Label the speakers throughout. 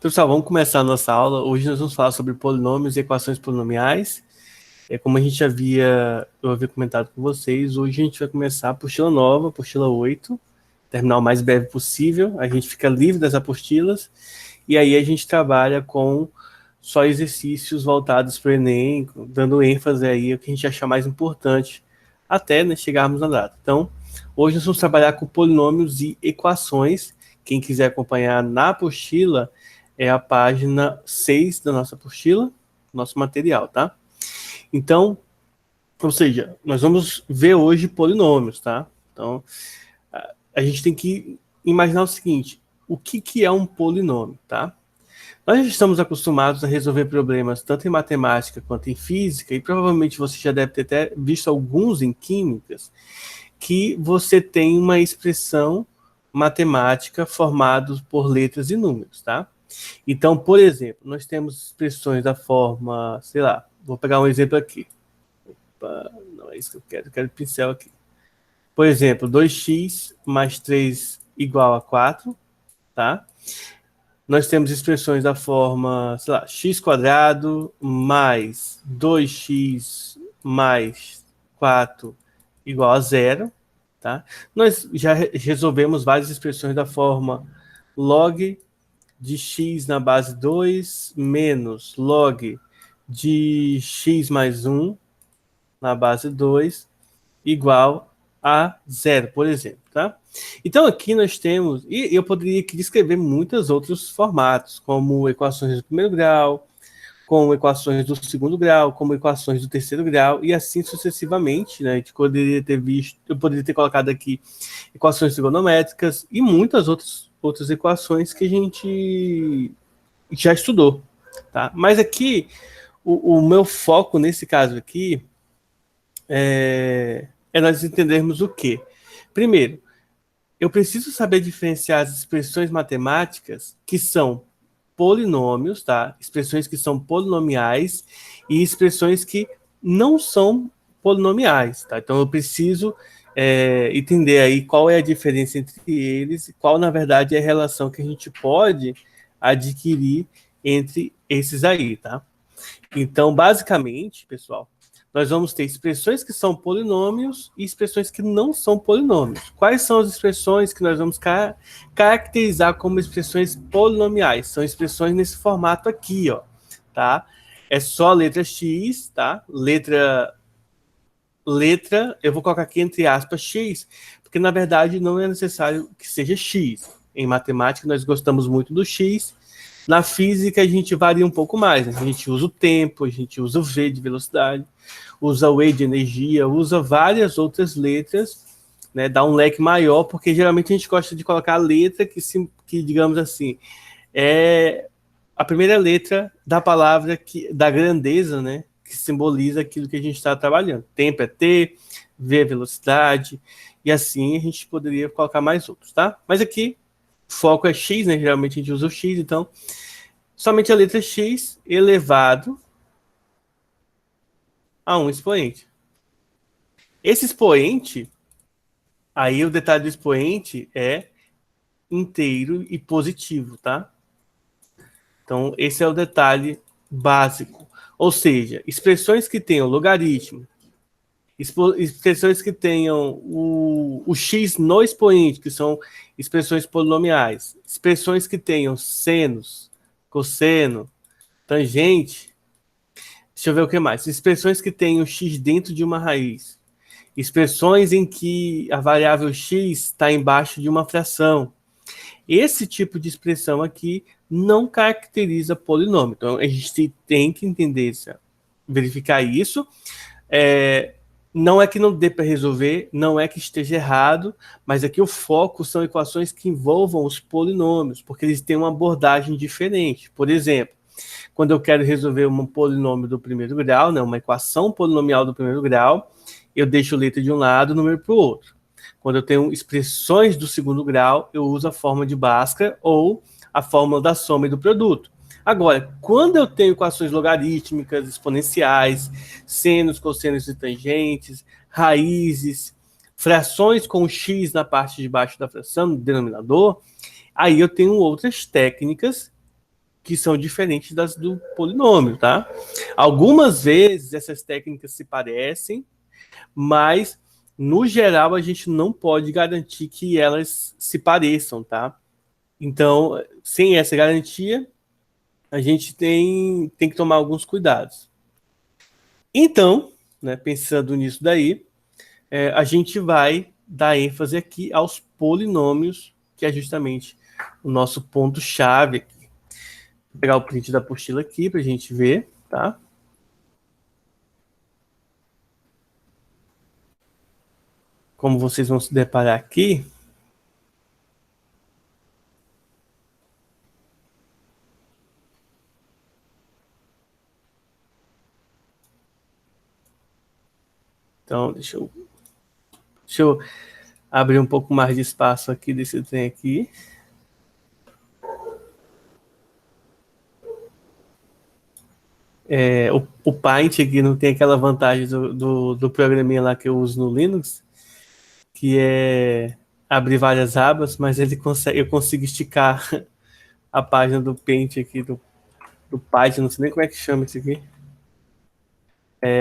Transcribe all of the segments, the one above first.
Speaker 1: Pessoal, vamos começar a nossa aula. Hoje nós vamos falar sobre polinômios e equações polinomiais. Como a gente eu havia comentado com vocês, hoje a gente vai começar a apostila nova, apostila 8, terminar o mais breve possível. A gente fica livre das apostilas e aí a gente trabalha com só exercícios voltados para o Enem, dando ênfase aí ao que a gente achar mais importante até chegarmos na data. Então, hoje nós vamos trabalhar com polinômios e equações. Quem quiser acompanhar na apostila, é a página 6 da nossa apostila, nosso material, tá? Então, ou seja, nós vamos ver hoje polinômios, tá? Então, a gente tem que imaginar o seguinte, o que é um polinômio, tá? Nós já estamos acostumados a resolver problemas tanto em matemática quanto em física, e provavelmente você já deve ter até visto alguns em químicas, que você tem uma expressão matemática formada por letras e números, tá? Então, por exemplo, nós temos expressões da forma, sei lá, vou pegar um exemplo aqui. Opa, não é isso que eu quero pincel aqui. Por exemplo, 2x mais 3 igual a 4, tá? Nós temos expressões da forma, sei lá, x quadrado mais 2x mais 4 igual a 0, tá? Nós já resolvemos várias expressões da forma log de x na base 2 menos log de x mais 1 na base 2 igual a 0, por exemplo, tá? Então aqui nós temos, e eu poderia aqui descrever muitos outros formatos, como equações do primeiro grau, como equações do segundo grau, como equações do terceiro grau, e assim sucessivamente, né? A gente poderia ter visto, eu poderia ter colocado aqui equações trigonométricas e muitas outras equações que a gente já estudou, tá? Mas aqui, o meu foco nesse caso aqui é nós entendermos o quê? Primeiro, eu preciso saber diferenciar as expressões matemáticas que são polinômios, tá? Expressões que são polinomiais e expressões que não são polinomiais, tá? Então eu preciso entender aí qual é a diferença entre eles e qual, na verdade, é a relação que a gente pode adquirir entre esses aí, tá? Então, basicamente, pessoal, nós vamos ter expressões que são polinômios e expressões que não são polinômios. Quais são as expressões que nós vamos caracterizar como expressões polinomiais? São expressões nesse formato aqui, ó, tá? É só a letra x, tá? Letra, eu vou colocar aqui entre aspas x, porque na verdade não é necessário que seja x. Em matemática nós gostamos muito do x. Na física a gente varia um pouco mais, né? A gente usa o tempo, a gente usa o v de velocidade, usa o e de energia, usa várias outras letras, né? Dá um leque maior, porque geralmente a gente gosta de colocar a letra que digamos assim, é a primeira letra da palavra da grandeza, né? Que simboliza aquilo que a gente está trabalhando. Tempo é T, v é velocidade, e assim a gente poderia colocar mais outros, tá? Mas aqui foco é x, né? Geralmente a gente usa o x, então somente a letra x elevado a um expoente. Esse expoente, aí o detalhe do expoente é inteiro e positivo, tá? Então esse é o detalhe básico. Ou seja, expressões que tenham logaritmo, expressões que tenham o x no expoente, que são expressões polinomiais, expressões que tenham senos, cosseno, tangente, deixa eu ver o que mais, expressões que tenham x dentro de uma raiz, expressões em que a variável x está embaixo de uma fração. Esse tipo de expressão aqui não caracteriza polinômio. Então, a gente tem que entender isso, verificar isso. Não é que não dê para resolver, não é que esteja errado, mas aqui o foco são equações que envolvam os polinômios, porque eles têm uma abordagem diferente. Por exemplo, quando eu quero resolver um polinômio do primeiro grau, né, uma equação polinomial do primeiro grau, eu deixo letra de um lado e número para o outro. Quando eu tenho expressões do segundo grau, eu uso a fórmula de Bhaskara ou a fórmula da soma e do produto. Agora, quando eu tenho equações logarítmicas, exponenciais, senos, cossenos e tangentes, raízes, frações com x na parte de baixo da fração, no denominador, aí eu tenho outras técnicas que são diferentes das do polinômio, tá? Algumas vezes essas técnicas se parecem, mas no geral a gente não pode garantir que elas se pareçam, tá? Então, sem essa garantia, a gente tem que tomar alguns cuidados. Então, né, pensando nisso daí, a gente vai dar ênfase aqui aos polinômios, que é justamente o nosso ponto-chave aqui. Vou pegar o print da apostila aqui para a gente ver, tá? Como vocês vão se deparar aqui, então deixa eu abrir um pouco mais de espaço aqui desse trem aqui. O Paint aqui não tem aquela vantagem do programinha lá que eu uso no Linux, que é abrir várias abas, mas eu consigo esticar a página do Paint aqui, do Python, não sei nem como é que chama isso aqui.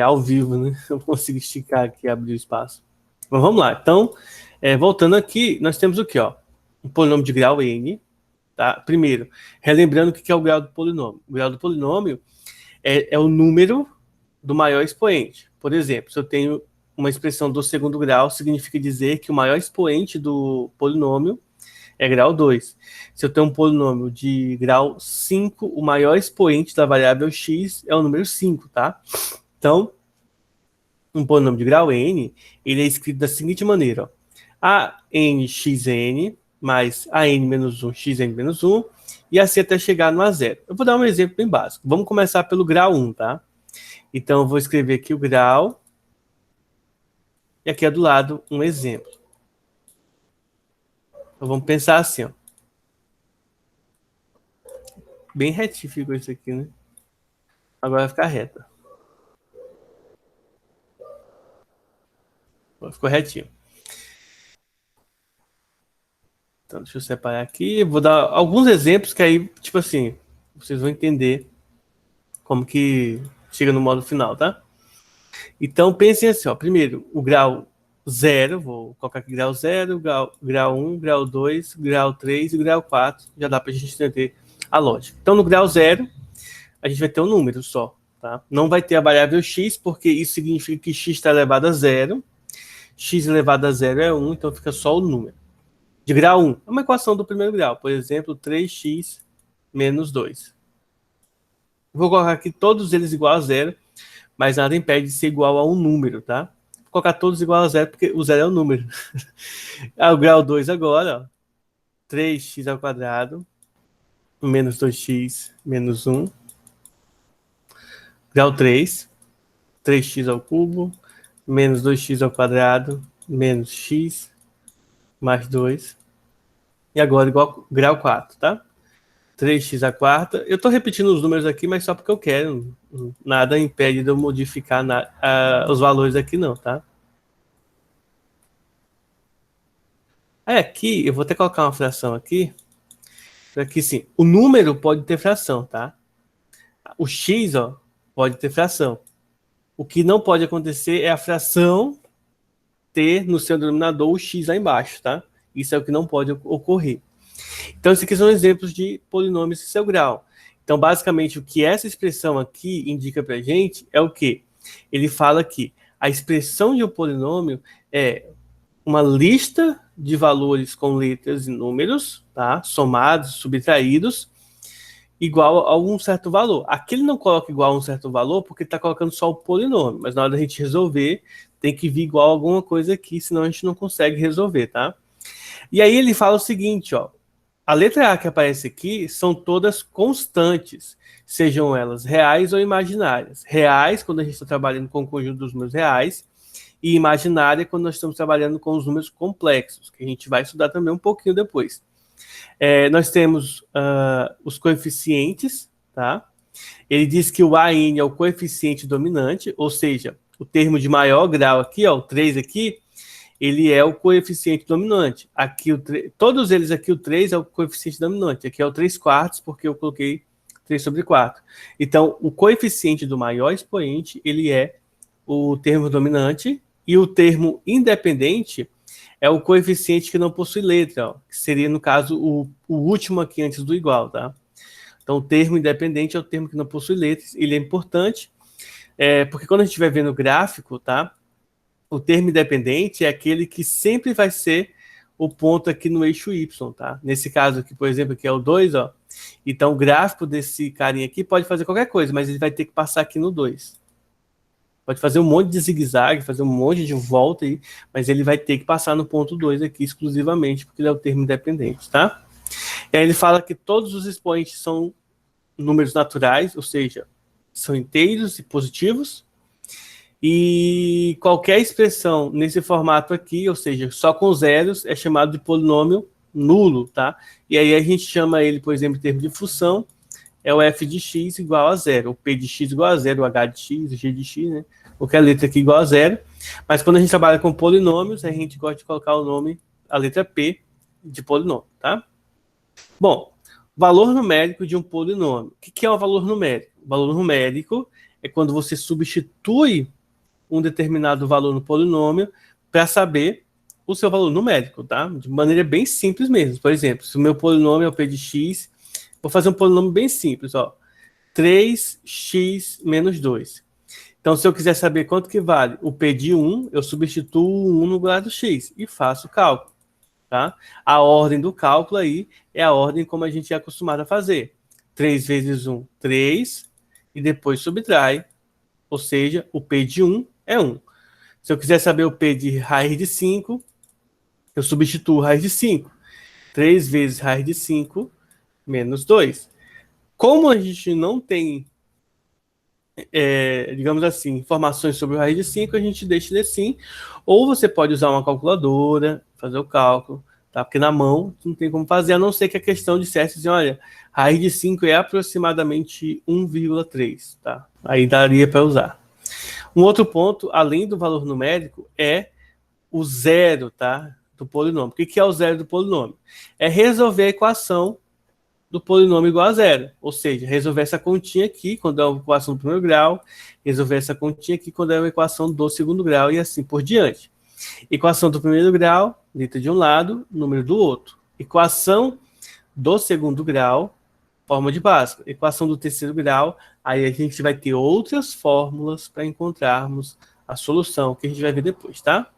Speaker 1: Ao vivo, né? Eu consigo esticar aqui e abrir o espaço. Mas vamos lá. Então, voltando aqui, nós temos o que, ó? Um polinômio de grau n, tá? Primeiro, relembrando o que é o grau do polinômio. O grau do polinômio é o número do maior expoente. Por exemplo, se eu tenho uma expressão do segundo grau, significa dizer que o maior expoente do polinômio é grau 2. Se eu tenho um polinômio de grau 5, o maior expoente da variável x é o número 5, tá? Então, um polinômio de grau n, ele é escrito da seguinte maneira, ó. A n xn mais a n menos 1, xn menos 1, e assim até chegar no a zero. Eu vou dar um exemplo bem básico. Vamos começar pelo grau 1, tá? Então, eu vou escrever aqui o grau, e aqui do lado um exemplo. Então, vamos pensar assim, ó. Bem retinho ficou isso aqui, né? Agora vai ficar reta. Ficou retinho. Então, deixa eu separar aqui. Vou dar alguns exemplos que aí, tipo assim, vocês vão entender como que chega no modo final, tá? Então, pensem assim, ó. Primeiro, o grau 0, vou colocar aqui grau 0, grau 1, grau 2, grau 3 e grau 4. Já dá pra gente entender a lógica. Então, no grau 0, a gente vai ter um número só, tá? Não vai ter a variável x, porque isso significa que x está elevado a 0. X elevado a 0 é 1, então fica só o número. De grau 1, é uma equação do primeiro grau. Por exemplo, 3x menos 2. Vou colocar aqui todos eles igual a 0, mas nada impede de ser igual a um número, tá? Vou colocar todos igual a 0, porque o 0 é o número. O grau 2 agora, ó, 3x ao quadrado menos 2x menos 1. Grau 3, 3x ao cubo menos 2x ao quadrado menos x mais 2. E agora igual grau 4, tá? 3x à quarta. Eu estou repetindo os números aqui, mas só porque eu quero. Nada impede de eu modificar os valores aqui não, tá? Aí aqui, eu vou até colocar uma fração aqui. Aqui sim, o número pode ter fração, tá? O x, ó, pode ter fração. O que não pode acontecer é a fração ter no seu denominador o x lá embaixo, tá? Isso é o que não pode ocorrer. Então, esses aqui são exemplos de polinômios de seu grau. Então, basicamente, o que essa expressão aqui indica para a gente é o quê? Ele fala que a expressão de um polinômio é uma lista de valores com letras e números, tá? Somados, subtraídos, igual a um certo valor. Aqui ele não coloca igual a um certo valor porque está colocando só o polinômio, mas na hora da gente resolver, tem que vir igual a alguma coisa aqui, senão a gente não consegue resolver, tá? E aí ele fala o seguinte, ó. A letra A que aparece aqui são todas constantes, sejam elas reais ou imaginárias. Reais, quando a gente está trabalhando com o conjunto dos números reais, e imaginária, quando nós estamos trabalhando com os números complexos, que a gente vai estudar também um pouquinho depois. Nós temos os coeficientes, tá? Ele diz que o AN é o coeficiente dominante, ou seja, o termo de maior grau aqui, ó, o 3 aqui, ele é o coeficiente dominante. Aqui, todos eles aqui, o 3 é o coeficiente dominante. Aqui é o 3/4, porque eu coloquei 3 sobre 4. Então, o coeficiente do maior expoente, ele é o termo dominante, e o termo independente é o coeficiente que não possui letra, ó, que seria, no caso, o último aqui antes do igual, tá? Então, o termo independente é o termo que não possui letras, ele é importante, porque quando a gente vai ver no gráfico, tá? O termo independente é aquele que sempre vai ser o ponto aqui no eixo Y, tá? Nesse caso aqui, por exemplo, aqui é o 2, ó. Então, o gráfico desse carinha aqui pode fazer qualquer coisa, mas ele vai ter que passar aqui no 2. Pode fazer um monte de zigue-zague, fazer um monte de volta aí, mas ele vai ter que passar no ponto 2 aqui exclusivamente, porque ele é o termo independente, tá? E aí ele fala que todos os expoentes são números naturais, ou seja, são inteiros e positivos, e qualquer expressão nesse formato aqui, ou seja, só com zeros, é chamado de polinômio nulo, tá? E aí a gente chama ele, por exemplo, em termos de função, é o f de x igual a zero, o p de x igual a zero, o h de x, o g de x, né? Qualquer letra aqui igual a zero. Mas quando a gente trabalha com polinômios, a gente gosta de colocar o nome, a letra p de polinômio, tá? Bom, valor numérico de um polinômio. O que é o valor numérico? O valor numérico é quando você substitui um determinado valor no polinômio para saber o seu valor numérico, tá? De maneira bem simples mesmo. Por exemplo, se o meu polinômio é o p de x, vou fazer um polinômio bem simples, ó. 3x menos 2. Então, se eu quiser saber quanto que vale o p de 1, eu substituo o 1 no lugar do x e faço o cálculo, tá? A ordem do cálculo aí é a ordem como a gente é acostumado a fazer. 3 vezes 1, 3, e depois subtrai, ou seja, o p de 1 é 1. Se eu quiser saber o p de raiz de 5, eu substituo raiz de 5. 3 vezes raiz de 5 menos 2. Como a gente não tem, digamos assim, informações sobre o raiz de 5, a gente deixa ele assim. Ou você pode usar uma calculadora, fazer o cálculo, tá? Porque na mão não tem como fazer, a não ser que a questão dissesse assim, olha, raiz de 5 é aproximadamente 1,3, tá? Aí daria para usar. Um outro ponto, além do valor numérico, é o zero, tá? Do polinômio. O que é o zero do polinômio? É resolver a equação do polinômio igual a zero. Ou seja, resolver essa continha aqui, quando é uma equação do primeiro grau, resolver essa continha aqui, quando é uma equação do segundo grau, e assim por diante. Equação do primeiro grau, letra de um lado, número do outro. Equação do segundo grau, forma de Bhaskara. Equação do terceiro grau, aí a gente vai ter outras fórmulas para encontrarmos a solução, que a gente vai ver depois, tá?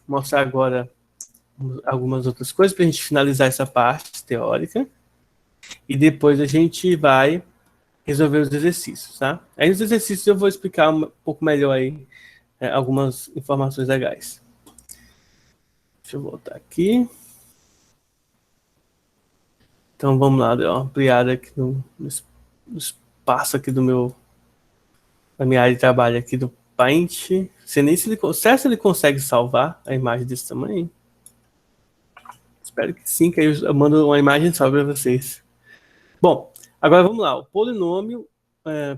Speaker 1: Mostrar agora algumas outras coisas para a gente finalizar essa parte teórica. E depois a gente vai resolver os exercícios, tá? Aí nos exercícios eu vou explicar um pouco melhor aí algumas informações legais. Deixa eu voltar aqui. Então vamos lá, deu uma ampliada aqui no espaço aqui da minha área de trabalho aqui do Paint. Não sei nem se ele consegue salvar a imagem desse tamanho. Espero que sim, que aí eu mando uma imagem só para vocês. Bom, agora vamos lá. O polinômio,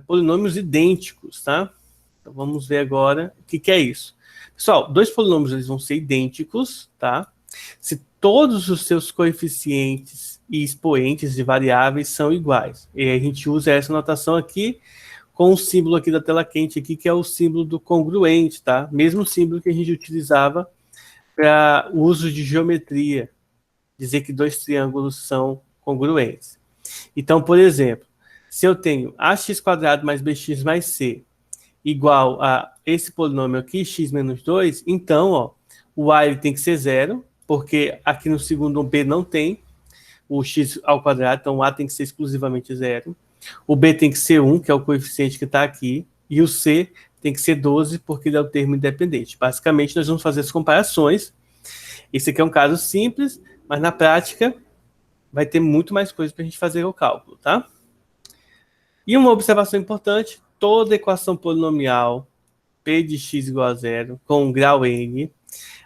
Speaker 1: polinômios idênticos, tá? Então vamos ver agora o que é isso. Pessoal, dois polinômios eles vão ser idênticos, tá? Se todos os seus coeficientes e expoentes de variáveis são iguais. E a gente usa essa notação aqui com o símbolo aqui da tela quente aqui, que é o símbolo do congruente, tá? Mesmo símbolo que a gente utilizava para uso de geometria, dizer que dois triângulos são congruentes. Então, por exemplo, se eu tenho ax² mais bx mais c igual a esse polinômio aqui, x menos 2, então, ó, o a ele tem que ser zero, porque aqui no segundo b não tem o x ao quadrado, então o a tem que ser exclusivamente zero. O b tem que ser 1, que é o coeficiente que está aqui, e o c tem que ser 12, porque ele é o termo independente. Basicamente, nós vamos fazer as comparações. Esse aqui é um caso simples, mas na prática vai ter muito mais coisa para a gente fazer o cálculo, tá? E uma observação importante, toda equação polinomial p de x igual a zero, com grau n,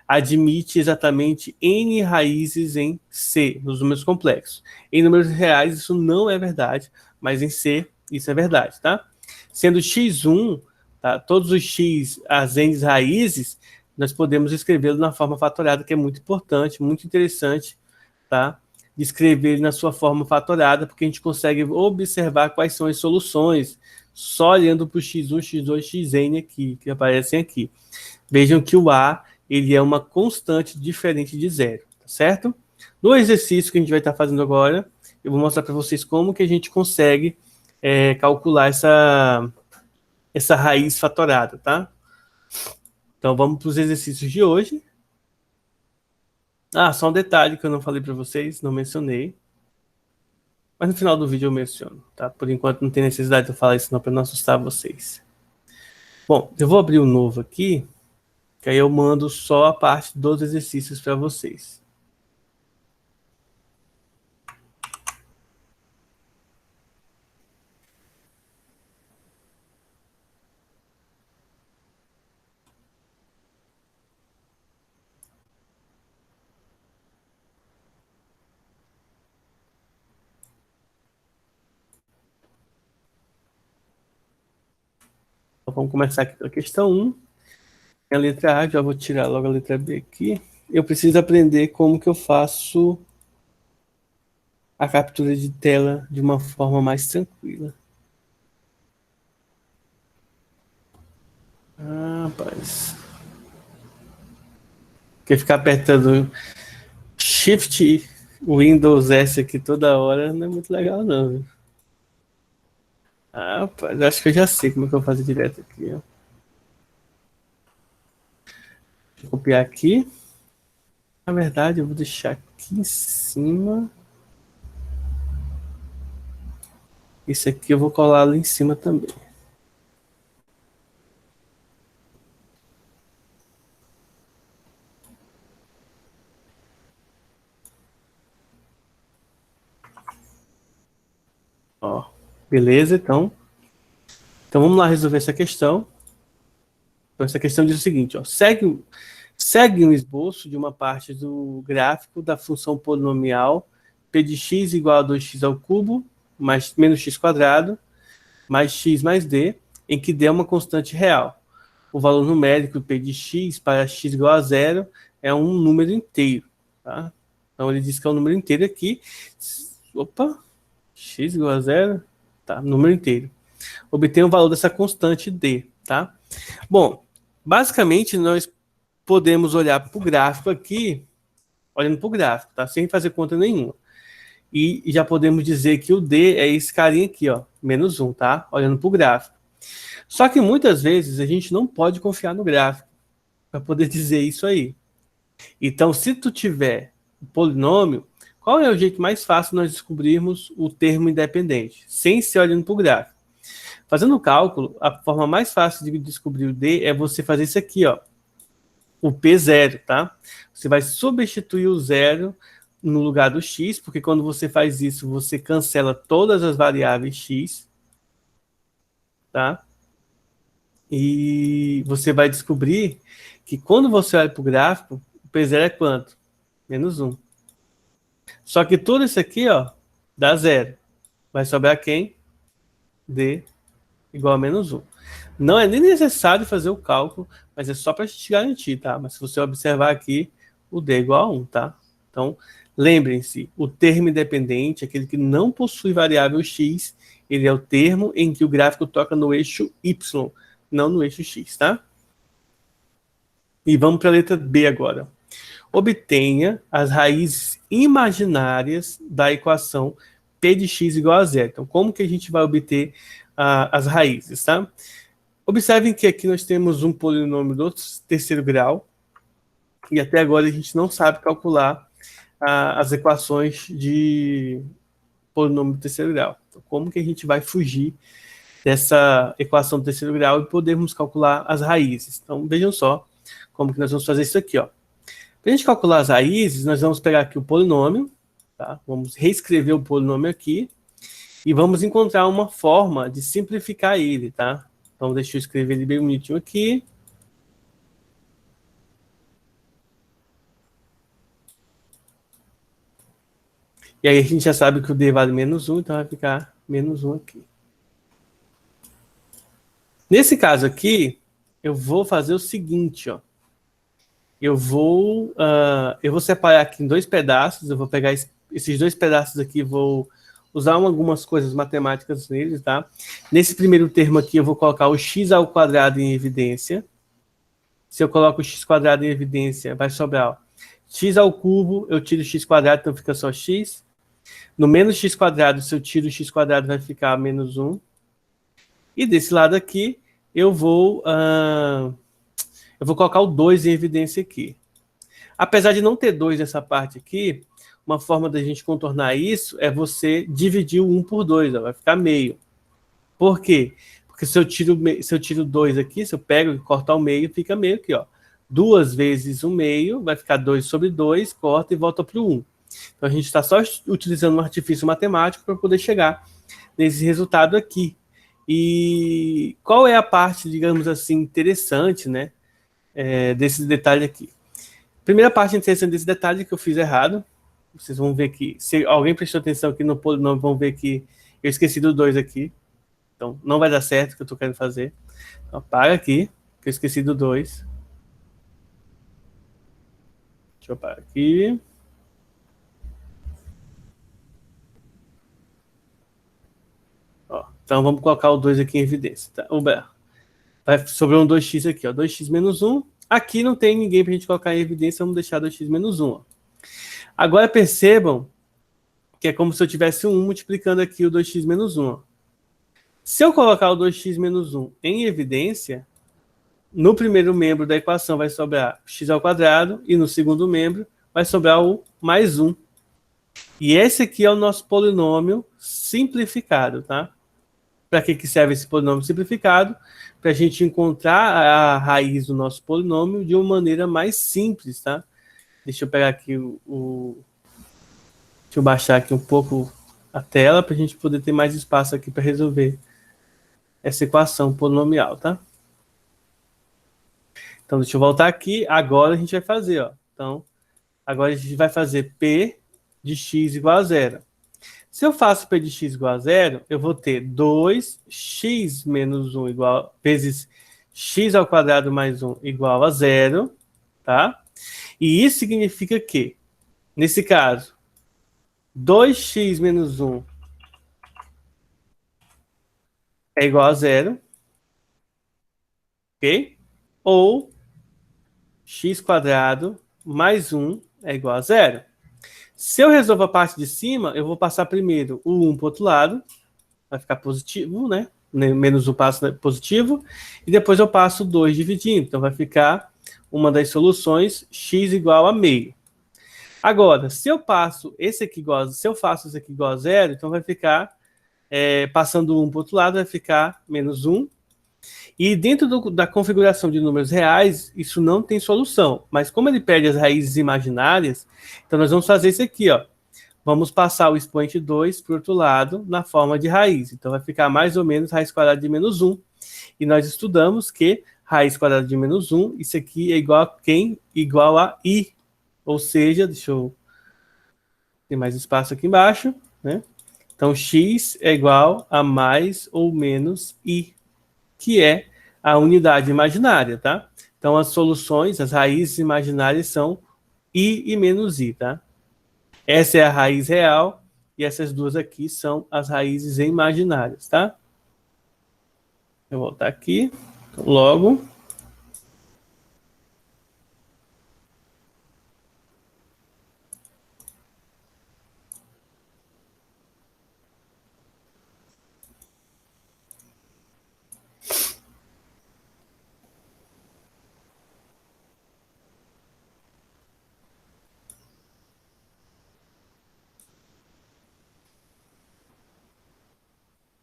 Speaker 1: admite exatamente n raízes em C, nos números complexos. Em números reais, isso não é verdade, mas em C, isso é verdade, tá? Sendo x1, tá? Todos os x, as n raízes, nós podemos escrevê-lo na forma fatoriada, que é muito importante, muito interessante, tá? de escrever ele na sua forma fatorada, porque a gente consegue observar quais são as soluções só olhando para o x1, x2, xn aqui, que aparecem aqui. Vejam que o A ele é uma constante diferente de zero, tá certo? No exercício que a gente vai estar fazendo agora, eu vou mostrar para vocês como que a gente consegue calcular essa raiz fatorada, tá? Então vamos para os exercícios de hoje. Ah, só um detalhe que eu não falei para vocês, não mencionei. Mas no final do vídeo eu menciono, tá? Por enquanto não tem necessidade de eu falar isso não, para não assustar vocês. Bom, eu vou abrir um novo aqui, que aí eu mando só a parte dos exercícios para vocês. Então, vamos começar aqui pela questão 1. A letra A, já vou tirar logo a letra B aqui. Eu preciso aprender como que eu faço a captura de tela de uma forma mais tranquila. Ah, rapaz. Porque ficar apertando Shift Windows S aqui toda hora não é muito legal, não. Viu? Ah, rapaz, acho que eu já sei como é que eu vou fazer direto aqui. Ó. Deixa eu copiar aqui. Na verdade, eu vou deixar aqui em cima. Isso aqui eu vou colar ali em cima também. Ó, beleza, então. Então vamos lá resolver essa questão. Então essa questão diz o seguinte, ó, segue um esboço de uma parte do gráfico da função polinomial p de x igual a 2x ao cubo mais menos x quadrado mais x mais d, em que d é uma constante real. O valor numérico p de x para x igual a zero é um número inteiro. Tá? Então ele diz que é um número inteiro aqui. Opa, x igual a zero, tá, número inteiro. Obtém o valor dessa constante d, tá? Bom, basicamente nós podemos olhar para o gráfico aqui, olhando para o gráfico, tá? Sem fazer conta nenhuma. E já podemos dizer que o d é esse carinha aqui, ó, menos 1, tá? Olhando para o gráfico. Só que muitas vezes a gente não pode confiar no gráfico para poder dizer isso aí. Então, se tu tiver um polinômio, qual é o jeito mais fácil de nós descobrirmos o termo independente? Sem ser olhando para o gráfico. Fazendo o cálculo, a forma mais fácil de descobrir o d é você fazer isso aqui, ó, o P0, tá? Você vai substituir o zero no lugar do x, porque quando você faz isso, você cancela todas as variáveis x, tá? E você vai descobrir que quando você olha para o gráfico, o P0 é quanto? Menos 1. Só que tudo isso aqui, ó, dá zero. Vai sobrar quem? D igual a menos 1. Não é nem necessário fazer o cálculo, mas é só para a gente garantir, tá? Mas se você observar aqui, o D é igual a 1, tá? Então, lembrem-se, o termo independente, aquele que não possui variável x, ele é o termo em que o gráfico toca no eixo y, não no eixo x, tá? E vamos para a letra B agora. Obtenha as raízes imaginárias da equação p de x igual a zero. Então, como que a gente vai obter as raízes, tá? Observem que aqui nós temos um polinômio do terceiro grau e até agora a gente não sabe calcular as equações de polinômio do terceiro grau. Então, como que a gente vai fugir dessa equação do terceiro grau e podermos calcular as raízes? Então, vejam só como que nós vamos fazer isso aqui, ó. Para a gente calcular as raízes, nós vamos pegar aqui o polinômio, tá? Vamos reescrever o polinômio aqui e vamos encontrar uma forma de simplificar ele, tá? Então, deixa eu escrever ele bem bonitinho aqui. E aí a gente já sabe que o D vale menos 1, então vai ficar menos 1 aqui. Nesse caso aqui, eu vou fazer o seguinte, ó. Eu vou separar aqui em dois pedaços, eu vou pegar esses dois pedaços aqui, vou usar algumas coisas matemáticas neles, tá? Nesse primeiro termo aqui, eu vou colocar o x ao quadrado em evidência. Se eu coloco o x quadrado em evidência, vai sobrar, ó, x ao cubo, eu tiro x quadrado, então fica só x. No menos x quadrado, se eu tiro x quadrado, vai ficar menos 1. E desse lado aqui, eu vou colocar o 2 em evidência aqui. Apesar de não ter 2 nessa parte aqui, uma forma da gente contornar isso é você dividir o 1 por 2, ó, vai ficar meio. Por quê? Porque se eu tiro 2 aqui, se eu pego e cortar o meio, fica meio aqui, ó. 2 vezes o meio, vai ficar 2 sobre 2, corta e volta para o 1. Então, a gente está só utilizando um artifício matemático para poder chegar nesse resultado aqui. E qual é a parte, digamos assim, interessante, né, desse detalhe aqui? Primeira parte interessante desse detalhe que eu fiz errado. Vocês vão ver que, se alguém prestou atenção aqui no polinômio, vão ver que eu esqueci do 2 aqui. Então, não vai dar certo o que eu estou querendo fazer. Então, apaga aqui, que eu esqueci do 2. Deixa eu apagar aqui. Ó, então, vamos colocar o 2 aqui em evidência. Tá? Vai sobrar um 2x aqui, ó, 2x menos 1. Aqui não tem ninguém para a gente colocar em evidência, vamos deixar 2x menos 1. Ó. Agora percebam que é como se eu tivesse um 1 multiplicando aqui o 2x menos 1. Ó. Se eu colocar o 2x menos 1 em evidência, no primeiro membro da equação vai sobrar x ao quadrado e no segundo membro vai sobrar o mais 1. E esse aqui é o nosso polinômio simplificado, tá? Para que serve esse polinômio simplificado? Para a gente encontrar a raiz do nosso polinômio de uma maneira mais simples, tá? Deixa eu pegar aqui deixa eu baixar aqui um pouco a tela para a gente poder ter mais espaço aqui para resolver essa equação polinomial, tá? Então, deixa eu voltar aqui. Agora a gente vai fazer, ó. Então, agora a gente vai fazer P de x igual a 0. Se eu faço P de x igual a 0, eu vou ter 2x menos 1 vezes x ao quadrado mais 1 igual a 0, tá? E isso significa que, nesse caso, 2x menos 1 é igual a 0, ok? Ou x quadrado mais 1 é igual a 0. Se eu resolvo a parte de cima, eu vou passar primeiro o 1 para o outro lado, vai ficar positivo, né? Menos 1 passa positivo, e depois eu passo 2 dividindo, então vai ficar uma das soluções, x igual a meio. Agora, se eu faço esse aqui igual a 0, então vai ficar, passando o 1 para o outro lado, vai ficar menos 1. E dentro da configuração de números reais, isso não tem solução. Mas como ele perde as raízes imaginárias, então nós vamos fazer isso aqui, ó. Vamos passar o expoente 2 para o outro lado na forma de raiz. Então vai ficar mais ou menos raiz quadrada de menos 1. E nós estudamos que raiz quadrada de menos 1, isso aqui é igual a quem? Igual a i. Ou seja, deixa eu ter mais espaço aqui embaixo, né? Então, x é igual a mais ou menos i, que é a unidade imaginária, tá? Então, as soluções, as raízes imaginárias são i e menos i, tá? Essa é a raiz real e essas duas aqui são as raízes imaginárias, tá? Eu vou voltar aqui, então, logo.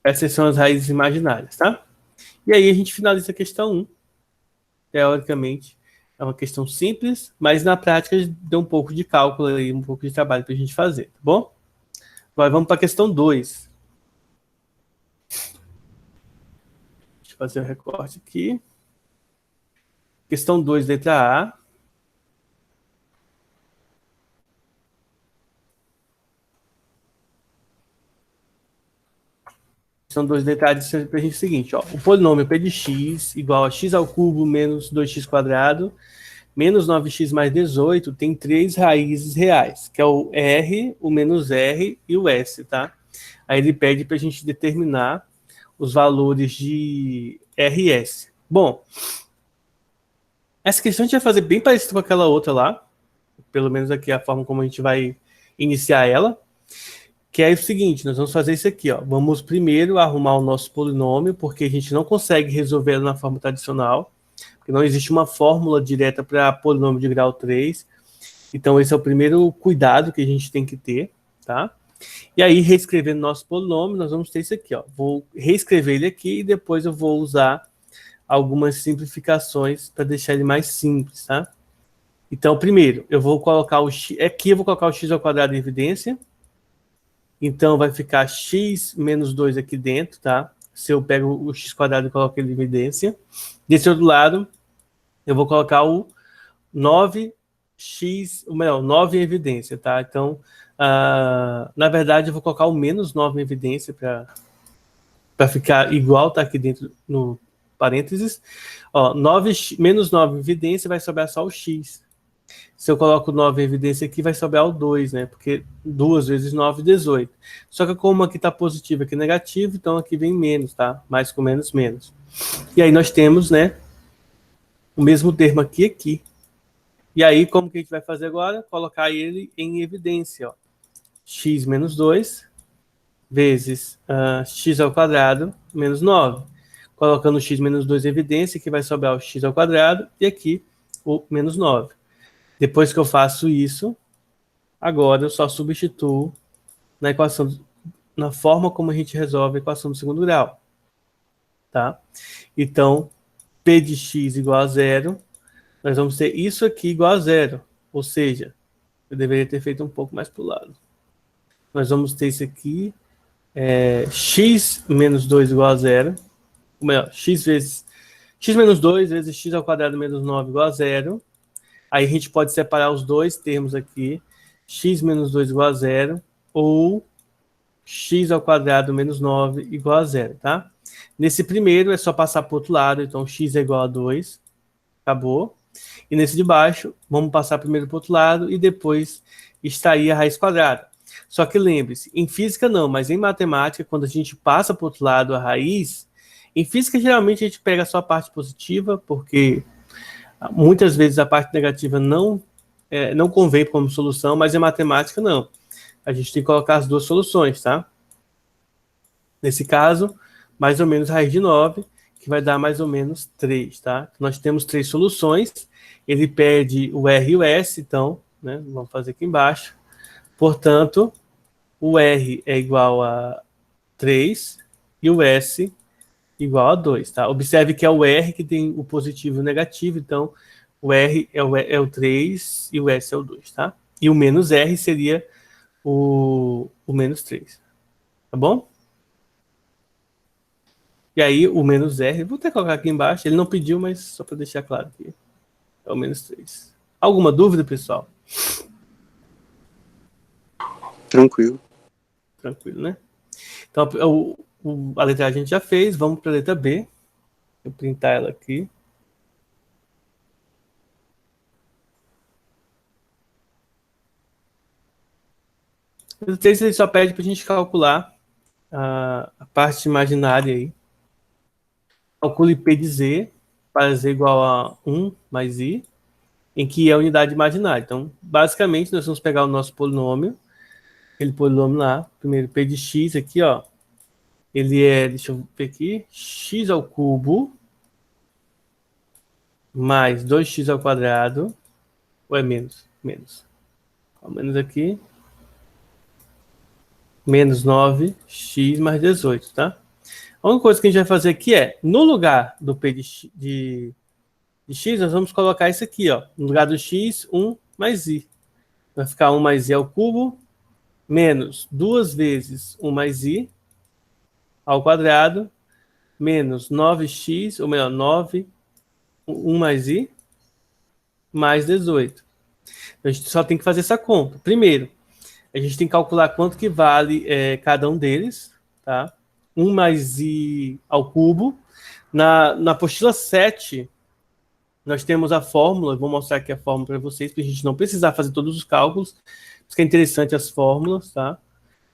Speaker 1: Essas são as raízes imaginárias, tá? E aí a gente finaliza a questão 1. Teoricamente, é uma questão simples, mas na prática deu um pouco de cálculo aí, um pouco de trabalho para a gente fazer, tá bom? Agora vamos para a questão 2. Deixa eu fazer o recorte aqui. Questão 2, letra A. São dois detalhes para a gente seguinte, ó. O polinômio p de x igual a x ao cubo menos 2x quadrado menos 9x mais 18 tem 3 raízes reais, que é o R, o menos R e o S, tá? Aí ele pede para a gente determinar os valores de R e S. Bom, essa questão a gente vai fazer bem parecido com aquela outra lá, pelo menos aqui é a forma como a gente vai iniciar ela, que é o seguinte, nós vamos fazer isso aqui, ó. Vamos primeiro arrumar o nosso polinômio, porque a gente não consegue resolver na forma tradicional, porque não existe uma fórmula direta para polinômio de grau 3. Então, esse é o primeiro cuidado que a gente tem que ter, tá? E aí, reescrevendo nosso polinômio, nós vamos ter isso aqui, ó. Vou reescrever ele aqui e depois eu vou usar algumas simplificações para deixar ele mais simples, tá? Então, primeiro, eu vou colocar o x... Aqui eu vou colocar o x ao quadrado em evidência. Então, vai ficar x menos 2 aqui dentro, tá? Se eu pego o x quadrado e coloco ele em evidência. Desse outro lado, eu vou colocar o 9x, ou melhor, 9 em evidência, tá? Então, na verdade, eu vou colocar o menos 9 em evidência para ficar igual, tá aqui dentro no parênteses. Ó, 9, menos 9 em evidência vai sobrar só o x. Se eu coloco 9 em evidência aqui, vai sobrar o 2, né? Porque 2 vezes 9, 18. Só que como aqui está positivo, aqui negativo, então aqui vem menos, tá? Mais com menos, menos. E aí nós temos, né, o mesmo termo aqui e aqui. E aí, como que a gente vai fazer agora? Colocar ele em evidência, ó. X menos 2 vezes x ao quadrado menos 9. Colocando o x menos 2 em evidência, que vai sobrar o x ao quadrado, e aqui o menos 9. Depois que eu faço isso, agora eu só substituo na equação, na forma como a gente resolve a equação do segundo grau. Tá? Então, P de x igual a 0, nós vamos ter isso aqui igual a 0. Ou seja, eu deveria ter feito um pouco mais para o lado. Nós vamos ter isso aqui, x menos 2 igual a 0. Ou melhor, x menos 2 vezes x ao quadrado menos 9 igual a 0. Aí a gente pode separar os dois termos aqui, x menos 2 igual a 0, ou x ao quadrado menos 9 igual a 0, tá? Nesse primeiro é só passar para o outro lado, então x é igual a 2, acabou. E nesse de baixo, vamos passar primeiro para o outro lado e depois extrair a raiz quadrada. Só que lembre-se, em física não, mas em matemática, quando a gente passa para o outro lado a raiz, em física geralmente a gente pega só a parte positiva, porque muitas vezes a parte negativa não convém como solução, mas em matemática não. A gente tem que colocar as duas soluções, tá? Nesse caso, mais ou menos raiz de 9, que vai dar mais ou menos 3, tá? Nós temos 3 soluções, ele pede o R e o S, então, né, vamos fazer aqui embaixo. Portanto, o R é igual a 3 e o S igual a 2, tá? Observe que é o R que tem o positivo e o negativo, então o R é o 3 e o S é o 2, tá? E o menos R seria o menos 3, tá bom? E aí o menos R, vou até colocar aqui embaixo, ele não pediu, mas só para deixar claro aqui, é o menos 3. Alguma dúvida, pessoal?
Speaker 2: Tranquilo.
Speaker 1: Tranquilo, né? Então, a letra A a gente já fez, vamos para a letra B. Vou printar ela aqui. A letra 3 ele só pede para a gente calcular a parte imaginária aí. Calcule P de Z para Z igual a 1 mais I, em que é a unidade imaginária. Então, basicamente, nós vamos pegar o nosso polinômio, aquele polinômio lá, primeiro P de X aqui, ó, ele é, deixa eu ver aqui, X ao cubo mais 2x ao quadrado, ou é menos? Menos. Ao menos aqui, menos 9x mais 18, tá? A única coisa que a gente vai fazer aqui é, no lugar do P de x, nós vamos colocar isso aqui, ó. No lugar do x, 1 mais i. Vai ficar 1 mais i ao cubo, menos 2 vezes 1 mais i ao quadrado, menos 9x, ou melhor, 9, 1 mais i, mais 18. A gente só tem que fazer essa conta. Primeiro, a gente tem que calcular quanto que vale cada um deles, tá? 1 mais i ao cubo. Na apostila 7, nós temos a fórmula, vou mostrar aqui a fórmula para vocês, para a gente não precisar fazer todos os cálculos, porque é interessante as fórmulas, tá?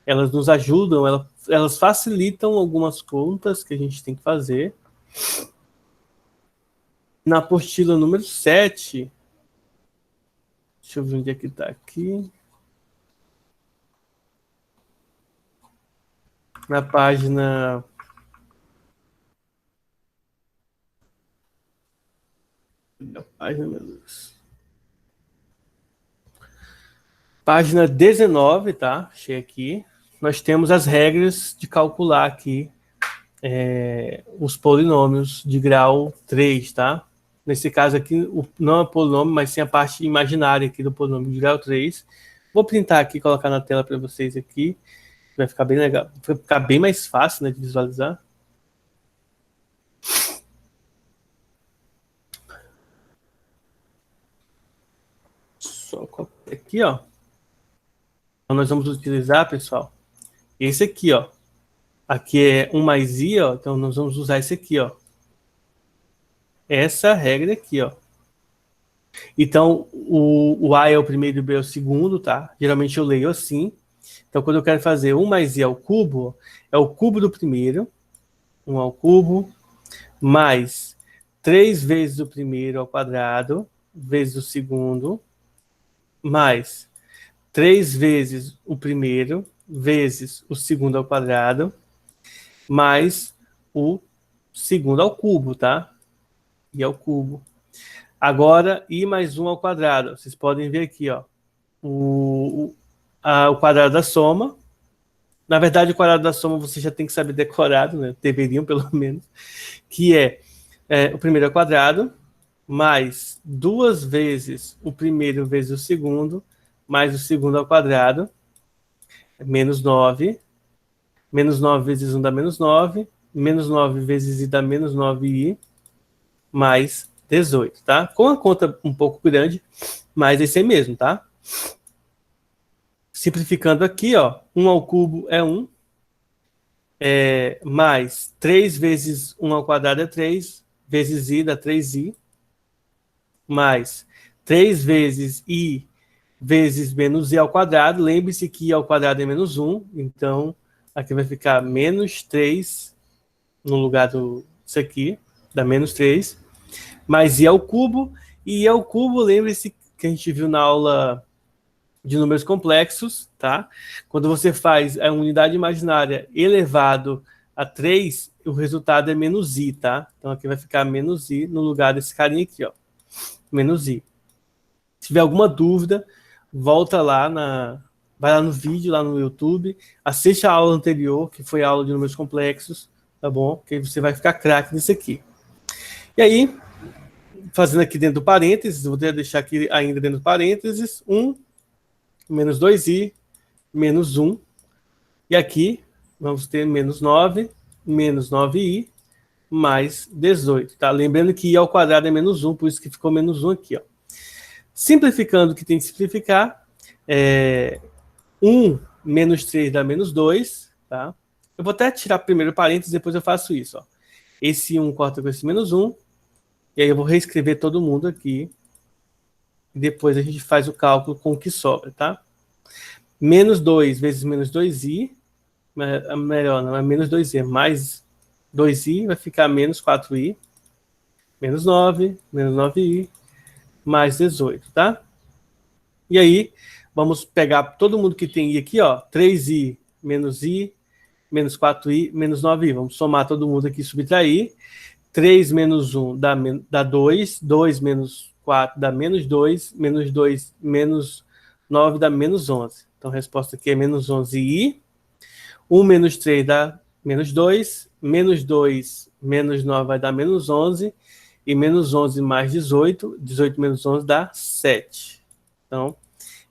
Speaker 1: Elas nos ajudam, elas facilitam algumas contas que a gente tem que fazer. Na apostila número 7, deixa eu ver onde é que está aqui. Na página... Página 19, tá? Achei aqui. Nós temos as regras de calcular aqui os polinômios de grau 3, tá? Nesse caso aqui, não é polinômio, mas sim a parte imaginária aqui do polinômio de grau 3. Vou printar aqui e colocar na tela para vocês aqui. Vai ficar bem legal. Vai ficar bem mais fácil, né, de visualizar. Só aqui, ó. Então, nós vamos utilizar, pessoal, esse aqui, ó. Aqui é 1 mais i, ó. Então, nós vamos usar esse aqui, ó. Essa regra aqui, ó. Então, o A é o primeiro e o B é o segundo, tá? Geralmente eu leio assim. Então, quando eu quero fazer 1 mais i ao cubo, é o cubo do primeiro, 1 ao cubo, mais 3 vezes o primeiro ao quadrado, vezes o segundo, mais 3 vezes o primeiro, vezes o segundo ao quadrado, mais o segundo ao cubo, tá? I ao cubo. Agora, i mais 1 ao quadrado. Vocês podem ver aqui, ó, o quadrado da soma. Na verdade, o quadrado da soma você já tem que saber decorado, né? Deveriam, pelo menos. Que é o primeiro ao quadrado, mais 2 vezes o primeiro vezes o segundo, mais o segundo ao quadrado, menos 9. Menos 9 vezes 1 dá menos 9. Menos 9 vezes i dá menos 9i, mais 18, tá? Com a conta um pouco grande, mas esse aí mesmo, tá? Simplificando aqui, ó, 1 ao cubo é 1, mais 3 vezes 1 ao quadrado é 3, vezes i dá 3i, mais 3 vezes i vezes menos i ao quadrado. Lembre-se que i ao quadrado é menos 1, então aqui vai ficar menos 3 no lugar disso aqui, dá menos 3, mais i ao cubo, e i ao cubo, lembre-se que a gente viu na aula de números complexos, tá? Quando você faz a unidade imaginária elevado a 3, o resultado é menos i, tá? Então aqui vai ficar menos i no lugar desse carinha aqui, ó. Menos i. Se tiver alguma dúvida, volta lá vai lá no vídeo, lá no YouTube, assiste a aula anterior, que foi a aula de números complexos, tá bom? Que você vai ficar craque nisso aqui. E aí, fazendo aqui dentro do parênteses, vou deixar aqui ainda dentro do parênteses, 1 menos 2i, menos 1. E aqui vamos ter menos 9, menos 9i, mais 18. Tá? Lembrando que i ao quadrado é menos 1, por isso que ficou menos 1 aqui. Ó. Simplificando o que tem que simplificar, 1 menos 3 dá menos 2. Tá? Eu vou até tirar primeiro o parênteses, depois eu faço isso. Ó. Esse 1 corta com esse menos 1. E aí eu vou reescrever todo mundo aqui. E depois a gente faz o cálculo com o que sobra, tá? Menos 2 vezes menos 2i, melhor, não é menos 2i, é mais 2i, vai ficar menos 4i, menos 9, menos 9i, mais 18, tá? E aí, vamos pegar todo mundo que tem i aqui, ó, 3i, menos 4i, menos 9i. Vamos somar todo mundo aqui e subtrair. 3 menos 1 dá 2, 2 menos 4 dá menos 2, menos 2 menos 9 dá menos 11. Então a resposta aqui é menos 11i. 1 menos 3 dá menos 2, menos 2 menos 9 vai dar menos 11, e menos 11 mais 18, 18 menos 11 dá 7. Então,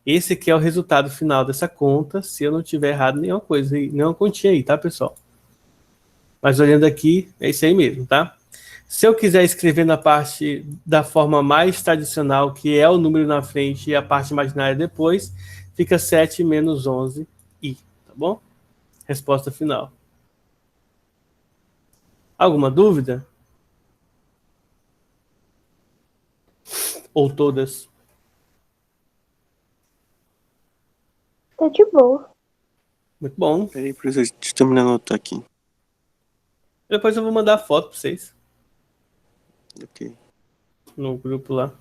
Speaker 1: esse aqui é o resultado final dessa conta, se eu não tiver errado nenhuma coisa, nenhuma continha aí, tá, pessoal? Mas olhando aqui, é isso aí mesmo, tá? Se eu quiser escrever na parte da forma mais tradicional, que é o número na frente e a parte imaginária depois, fica 7 menos 11i, tá bom? Resposta final. Alguma dúvida? Ou todas?
Speaker 3: Tá de boa.
Speaker 1: Muito bom.
Speaker 2: Peraí, professor, deixa eu terminar de anotar aqui.
Speaker 1: Depois eu vou mandar a foto para vocês
Speaker 2: Ok.
Speaker 1: no grupo lá.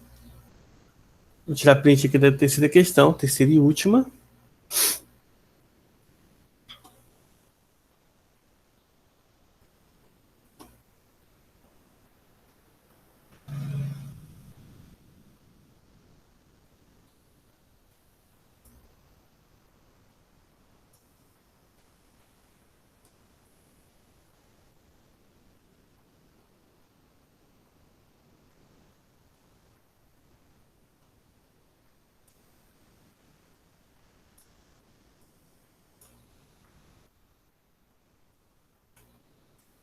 Speaker 1: Vou tirar print aqui da terceira questão, terceira e última.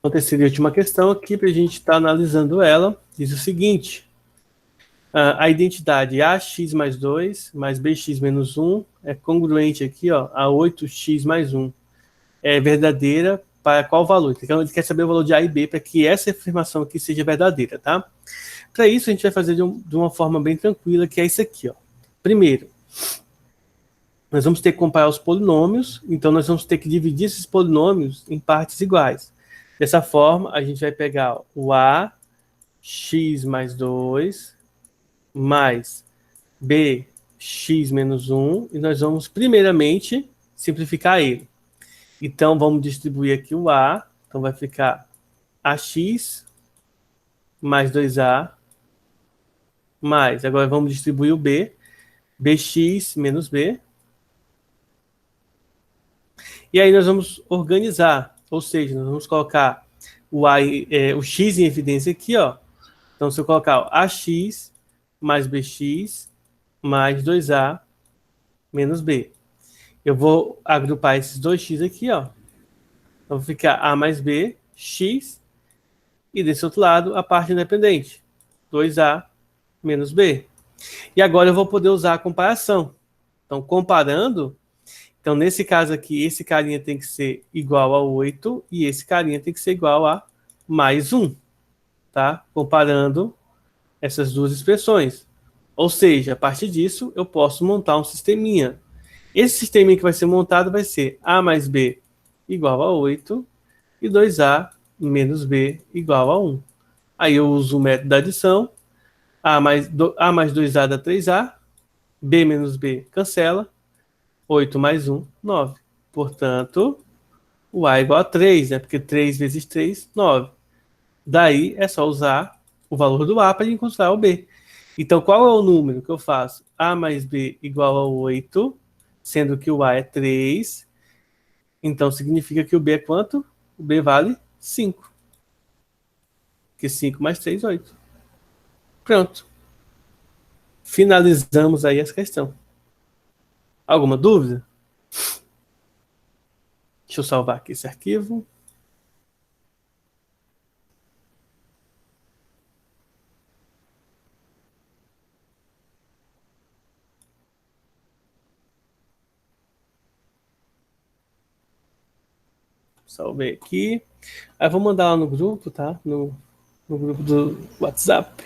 Speaker 1: A terceira e última questão aqui, para a gente estar analisando ela, diz o seguinte: a identidade AX mais 2 mais BX menos 1 é congruente aqui, ó, a 8x mais 1. É verdadeira para qual valor? Então, ele quer saber o valor de A e B para que essa afirmação aqui seja verdadeira, tá? Para isso, a gente vai fazer de uma forma bem tranquila, que é isso aqui, ó. Primeiro, nós vamos ter que comparar os polinômios, então nós vamos ter que dividir esses polinômios em partes iguais. Dessa forma, a gente vai pegar o AX mais 2 mais BX menos 1 e nós vamos primeiramente simplificar ele. Então, vamos distribuir aqui o A. Então, vai ficar AX mais 2A mais, agora vamos distribuir o B, BX menos B. E aí nós vamos organizar, ou seja, nós vamos colocar o X em evidência aqui, ó. Então, se eu colocar o AX mais BX mais 2A menos B. Eu vou agrupar esses dois X aqui, ó. Então, vai ficar A mais B, X, e desse outro lado, a parte independente, 2A menos B. E agora eu vou poder usar a comparação. Então, comparando, então nesse caso aqui, esse carinha tem que ser igual a 8 e esse carinha tem que ser igual a mais 1, tá? Comparando essas duas expressões. Ou seja, a partir disso, eu posso montar um sisteminha. Esse sisteminha que vai ser montado vai ser A mais B igual a 8 e 2A menos B igual a 1. Aí eu uso o método da adição. A mais 2A dá 3A. B menos B cancela. 8 mais 1, 9. Portanto, o A é igual a 3, né? Porque 3 vezes 3, 9. Daí é só usar o valor do A para encontrar o B. Então, qual é o número que eu faço? A mais B igual a 8, sendo que o A é 3. Então, significa que o B é quanto? O B vale 5. Porque 5 mais 3, 8. Pronto. Finalizamos aí essa questão. Alguma dúvida? Deixa eu salvar aqui esse arquivo. Salvei aqui. Aí eu vou mandar lá no grupo, tá? No grupo do WhatsApp.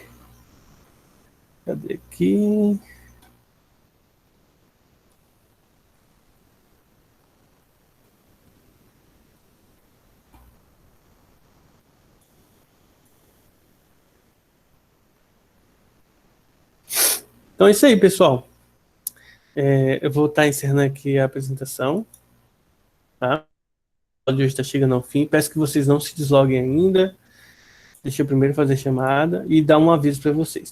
Speaker 1: Cadê aqui? Então é isso aí, pessoal. Eu vou estar encerrando aqui a apresentação. Tá? O áudio está chegando ao fim. Peço que vocês não se desloguem ainda. Deixa eu primeiro fazer a chamada e dar um aviso para vocês. Tá?